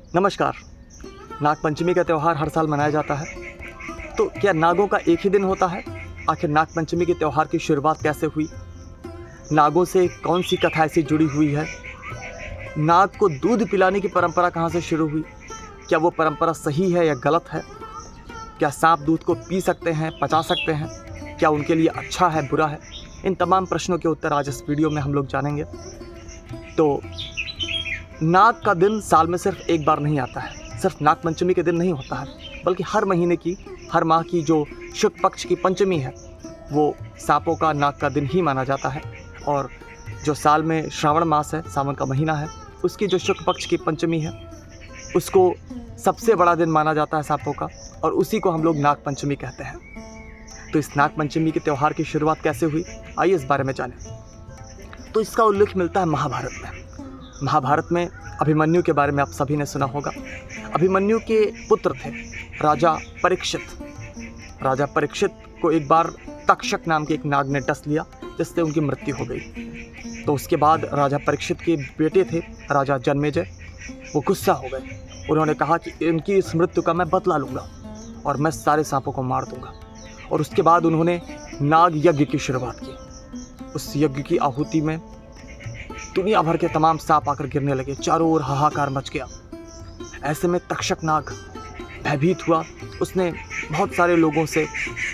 नमस्कार। नागपंचमी का त्यौहार हर साल मनाया जाता है। तो क्या नागों का एक ही दिन होता है? आखिर नागपंचमी के त्यौहार की शुरुआत कैसे हुई? नागों से कौन सी कथा ऐसी जुड़ी हुई है? नाग को दूध पिलाने की परंपरा कहाँ से शुरू हुई? क्या वो परंपरा सही है या गलत है? क्या सांप दूध को पी सकते हैं, पचा सकते हैं? क्या उनके लिए अच्छा है, बुरा है? इन तमाम प्रश्नों के उत्तर आज इस वीडियो में हम लोग जानेंगे। तो नाग का दिन साल में सिर्फ एक बार नहीं आता है, सिर्फ नागपंचमी के दिन नहीं होता है, बल्कि हर महीने की, हर माह की जो शुक्ल पक्ष की पंचमी है, वो सांपों का, नाग का दिन ही माना जाता है। और जो साल में श्रावण मास है, सावन का महीना है, उसकी जो शुक्ल पक्ष की पंचमी है, उसको सबसे बड़ा दिन माना जाता है सांपों का, और उसी को हम लोग नागपंचमी कहते हैं। तो इस नागपंचमी के त्यौहार की शुरुआत कैसे हुई, आइए इस बारे में जानें। तो इसका उल्लेख मिलता है महाभारत में। महाभारत में अभिमन्यु के बारे में आप सभी ने सुना होगा। अभिमन्यु के पुत्र थे राजा परीक्षित। राजा परीक्षित को एक बार तक्षक नाम के एक नाग ने डस लिया, जिससे उनकी मृत्यु हो गई। तो उसके बाद राजा परीक्षित के बेटे थे राजा जन्मेजय, वो गुस्सा हो गए। उन्होंने कहा कि इनकी इस मृत्यु का मैं बदला लूँगा और मैं सारे सांपों को मार दूँगा। और उसके बाद उन्होंने नाग यज्ञ की शुरुआत की। उस यज्ञ की आहुति में दुनिया भर के तमाम सांप आकर गिरने लगे, चारों ओर हाहाकार मच गया। ऐसे में तक्षक नाग भयभीत हुआ। उसने बहुत सारे लोगों से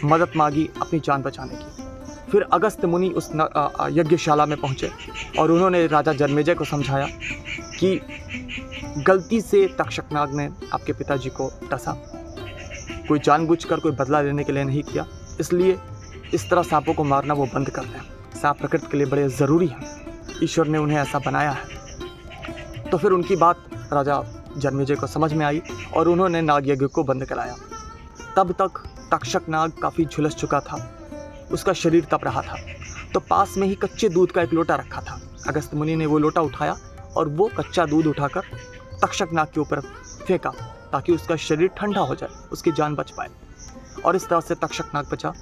मदद मांगी अपनी जान बचाने की। फिर अगस्त्य मुनि उस यज्ञशाला में पहुंचे और उन्होंने राजा जन्मेजय को समझाया कि गलती से तक्षक नाग ने आपके पिताजी को डसा, कोई जानबूझकर कोई बदला लेने के लिए नहीं किया, इसलिए इस तरह सांपों को मारना वो बंद कर दें। सांप प्रकृति के लिए बड़े ज़रूरी हैं, ईश्वर ने उन्हें ऐसा बनाया है। तो फिर उनकी बात राजा जन्मेजय को समझ में आई और उन्होंने नाग यज्ञ को बंद कराया। तब तक तक्षक नाग काफ़ी झुलस चुका था, उसका शरीर तप रहा था। तो पास में ही कच्चे दूध का एक लोटा रखा था। अगस्त्य मुनि ने वो लोटा उठाया और वो कच्चा दूध उठाकर तक्षक नाग के ऊपर फेंका, ताकि उसका शरीर ठंडा हो जाए, उसकी जान बच पाए। और इस तरह से तक्षक नाग बचा।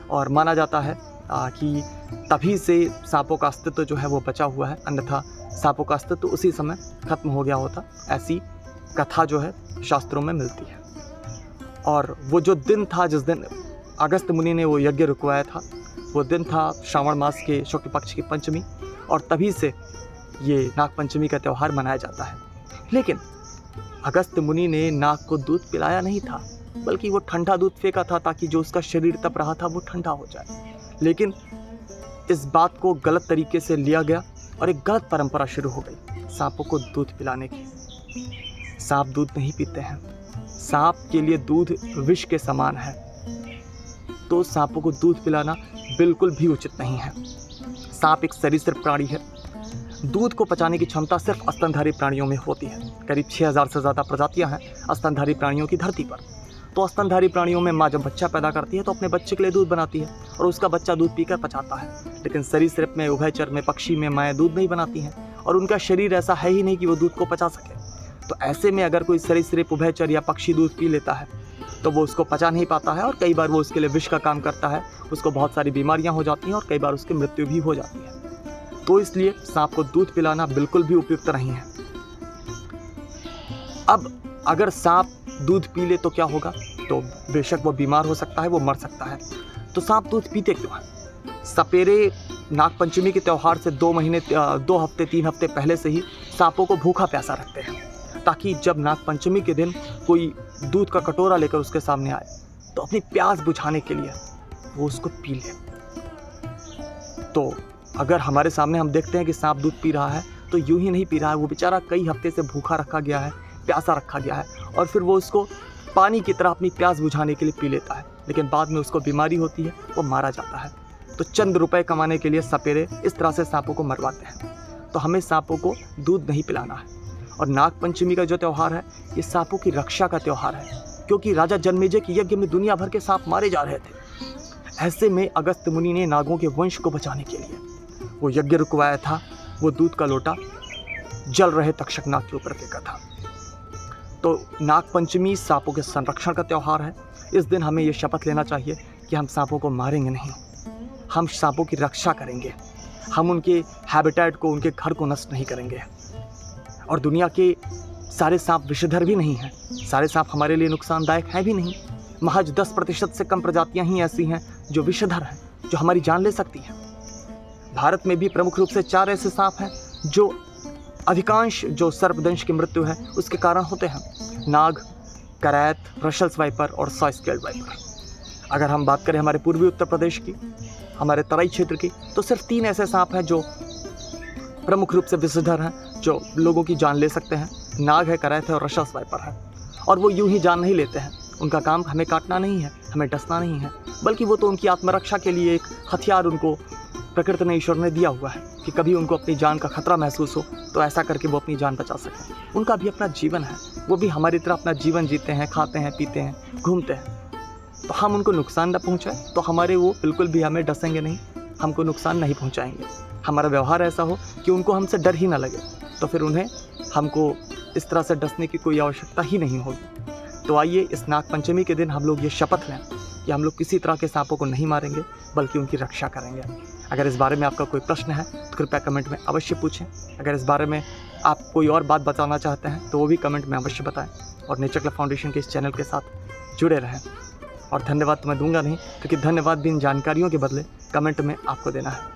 और माना जाता है कि तभी से सांपों का अस्तित्व जो है वो बचा हुआ है, अन्यथा सांपों का अस्तित्व उसी समय खत्म हो गया होता। ऐसी कथा जो है शास्त्रों में मिलती है। और वो जो दिन था जिस दिन अगस्त्य मुनि ने वो यज्ञ रुकवाया था, वो दिन था श्रावण मास के शुक्ल पक्ष की पंचमी, और तभी से ये नागपंचमी का त्यौहार मनाया जाता है। लेकिन अगस्त्य मुनि ने नाग को दूध पिलाया नहीं था, बल्कि वो ठंडा दूध फेंका था, ताकि जो उसका शरीर तप रहा था वो ठंडा हो जाए। लेकिन इस बात को गलत तरीके से लिया गया और एक गलत परंपरा शुरू हो गई सांपों को दूध पिलाने की। सांप दूध नहीं पीते हैं, सांप के लिए दूध विष के समान है। तो सांपों को दूध पिलाना बिल्कुल भी उचित नहीं है। सांप एक सरीसृप प्राणी है। दूध को पचाने की क्षमता सिर्फ स्तनधारी प्राणियों में होती है। करीब 6000 से ज़्यादा प्रजातियां हैं स्तनधारी प्राणियों की धरती पर। तो स्तनधारी प्राणियों में माँ जब बच्चा पैदा करती है तो अपने बच्चे के लिए दूध बनाती है और उसका बच्चा दूध पीकर पचाता है। लेकिन सरीसृप में, उभयचर में, पक्षी में माएँ दूध नहीं बनाती हैं और उनका शरीर ऐसा है ही नहीं कि वो दूध को पचा सके। तो ऐसे में अगर कोई सरीसृप, उभयचर या पक्षी दूध पी लेता है तो वो उसको पचा नहीं पाता है, और कई बार वो उसके लिए विष का काम करता है। उसको बहुत सारी बीमारियाँ हो जाती हैं और कई बार उसकी मृत्यु भी हो जाती है। तो इसलिए सांप को दूध पिलाना बिल्कुल भी उपयुक्त नहीं है। अब अगर सांप दूध पी ले तो क्या होगा? तो बेशक वो बीमार हो सकता है, वो मर सकता है। तो सांप दूध पीते क्यों हैं? सपेरे नागपंचमी के त्यौहार से 2 हफ्ते 3 हफ्ते पहले से ही सांपों को भूखा प्यासा रखते हैं, ताकि जब नागपंचमी के दिन कोई दूध का कटोरा लेकर उसके सामने आए तो अपनी प्यास बुझाने के लिए वो उसको पी ले। तो अगर हमारे सामने हम देखते हैं कि सांप दूध पी रहा है, तो यूं ही नहीं पी रहा है, वो बेचारा कई हफ्ते से भूखा रखा गया है, प्यासा रखा गया है, और फिर वो उसको पानी की तरह अपनी प्यास बुझाने के लिए पी लेता है। लेकिन बाद में उसको बीमारी होती है, वो मारा जाता है। तो चंद रुपए कमाने के लिए सपेरे इस तरह से सांपों को मरवाते हैं। तो हमें सांपों को दूध नहीं पिलाना है। और नागपंचमी का जो त्यौहार है, ये सांपों की रक्षा का त्यौहार है, क्योंकि राजा जन्मेजय के यज्ञ में दुनिया भर के सांप मारे जा रहे थे। ऐसे में अगस्त्य मुनि ने नागों के वंश को बचाने के लिए वो यज्ञ रुकवाया था। वो दूध का लोटा जल रहे तक्षक नाग के ऊपर फेंका था। तो नागपंचमी सांपों के संरक्षण का त्यौहार है। इस दिन हमें ये शपथ लेना चाहिए कि हम सांपों को मारेंगे नहीं, हम सांपों की रक्षा करेंगे, हम उनके हैबिटेट को, उनके घर को नष्ट नहीं करेंगे। और दुनिया के सारे सांप विषधर भी नहीं हैं, सारे सांप हमारे लिए नुकसानदायक हैं भी नहीं। महज 10% से कम प्रजातियां ही ऐसी हैं जो विषधर हैं, जो हमारी जान ले सकती हैं। भारत में भी प्रमुख रूप से 4 ऐसे सांप हैं जो अधिकांश जो सर्पदंश की मृत्यु है उसके कारण होते हैं: नाग, करैत, रशल्स वाइपर और सॉ स्केल्ड वाइपर। अगर हम बात करें हमारे पूर्वी उत्तर प्रदेश की, हमारे तराई क्षेत्र की, तो सिर्फ 3 ऐसे सांप हैं जो प्रमुख रूप से विषधर हैं, जो लोगों की जान ले सकते हैं। नाग है, करैत है और रशल्स वाइपर है। और वो यूं ही जान नहीं लेते हैं, उनका काम हमें काटना नहीं है, हमें डसना नहीं है, बल्कि वो तो उनकी आत्मरक्षा के लिए एक हथियार उनको प्रकृति ने, ईश्वर ने दिया हुआ है कि कभी उनको अपनी जान का खतरा महसूस हो तो ऐसा करके वो अपनी जान बचा सकें। उनका भी अपना जीवन है, वो भी हमारी तरह अपना जीवन जीते हैं, खाते हैं, पीते हैं, घूमते हैं। तो हम उनको नुकसान न पहुँचाएं तो हमारे वो बिल्कुल भी हमें डसेंगे नहीं, हमको नुकसान नहीं पहुँचाएंगे। हमारा व्यवहार ऐसा हो कि उनको हमसे डर ही ना लगे, तो फिर उन्हें हमको इस तरह से डसने की कोई आवश्यकता ही नहीं होगी। तो आइए इस नागपंचमी के दिन हम लोग ये शपथ लें कि हम लोग किसी तरह के सांपों को नहीं मारेंगे, बल्कि उनकी रक्षा करेंगे। अगर इस बारे में आपका कोई प्रश्न है तो कृपया कमेंट में अवश्य पूछें। अगर इस बारे में आप कोई और बात बताना चाहते हैं तो वो भी कमेंट में अवश्य बताएं। और नेचर क्लब फाउंडेशन के इस चैनल के साथ जुड़े रहें। और धन्यवाद तो मैं दूंगा नहीं, क्योंकि धन्यवाद भी इन जानकारियों के बदले कमेंट में आपको देना है।